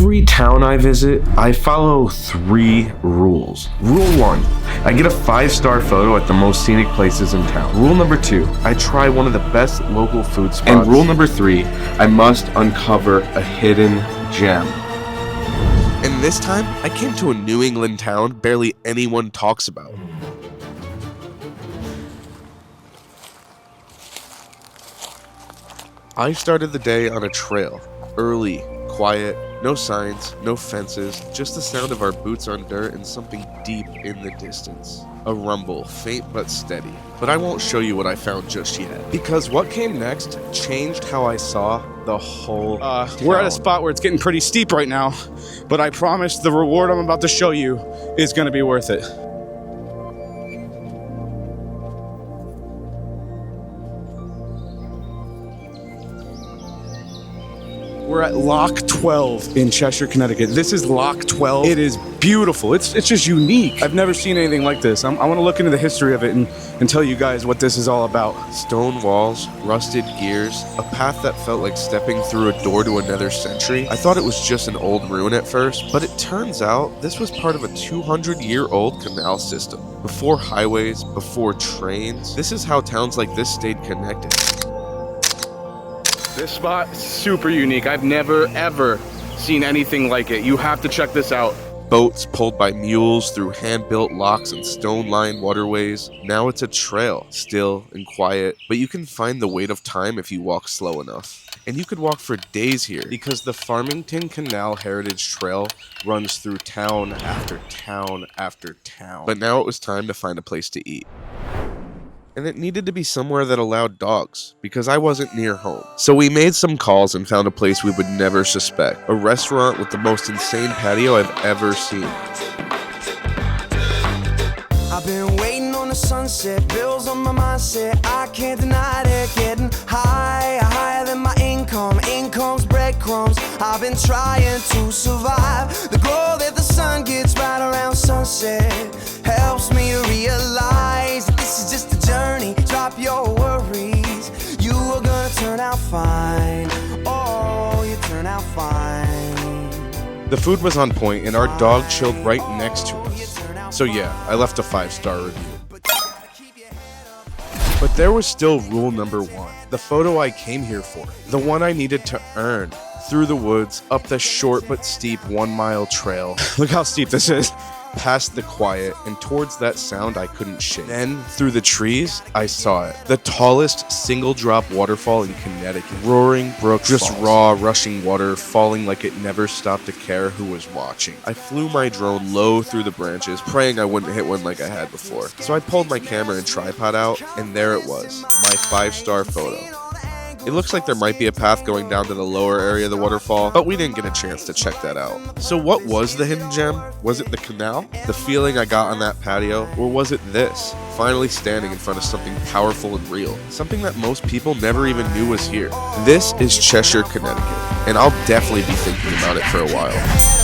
every town I visit, I follow 3 rules. Rule 1, I get a 5-star photo at the most scenic places in town. Rule number 2, I try one of the best local food spots. And rule number 3, I must uncover a hidden gem. And this time, I came to a New England town barely anyone talks about. I started the day on a trail, early, quiet, no signs, no fences, just the sound of our boots on dirt and something deep in the distance. A rumble, faint but steady. But I won't show you what I found just yet, because what came next changed how I saw the whole We're at a spot where it's getting pretty steep right now, but I promise the reward I'm about to show you is going to be worth it. We're at Loch 12 in Cheshire, Connecticut. This is Loch 12. It is beautiful. It's just unique. I've never seen anything like this. I want to look into the history of it and tell you guys what this is all about. Stone walls, rusted gears, a path that felt like stepping through a door to another century. I thought it was just an old ruin at first, but it turns out this was part of a 200-year-old canal system. Before highways, before trains, this is how towns like this stayed connected. This spot is super unique. I've never, ever seen anything like it. You have to check this out. Boats pulled by mules through hand-built locks and stone-lined waterways. Now it's a trail, still and quiet, but you can find the weight of time if you walk slow enough. And you could walk for days here, because the Farmington Canal Heritage Trail runs through town after town after town. But now it was time to find a place to eat. And it needed to be somewhere that allowed dogs, because I wasn't near home. So we made some calls and found a place we would never suspect. A restaurant with the most insane patio I've ever seen. I've been waiting on the sunset, bills on my mindset, I can't deny it. Getting higher than my income's breadcrumbs. I've been trying to survive. The glow that the sun gets right around sunset helps me realize that this is just a journey. Drop your worries, you are gonna turn out fine. Oh, you turn out fine. The food was on point and our dog chilled right next to us. So yeah, I left a 5-star review. But there was still rule number 1, the photo I came here for, the one I needed to earn. Through the woods, up the short but steep 1-mile trail. Look how steep this is. Past the quiet and towards that sound I couldn't shake. Then, through the trees, I saw it. The tallest single-drop waterfall in Connecticut. Roaring brook, just falls. Raw, rushing water, falling like it never stopped to care who was watching. I flew my drone low through the branches, praying I wouldn't hit one like I had before. So I pulled my camera and tripod out, and there it was, my 5-star photo. It looks like there might be a path going down to the lower area of the waterfall, but we didn't get a chance to check that out. So what was the hidden gem? Was it the canal? The feeling I got on that patio? Or was it this? Finally standing in front of something powerful and real. Something that most people never even knew was here. This is Cheshire, Connecticut, and I'll definitely be thinking about it for a while.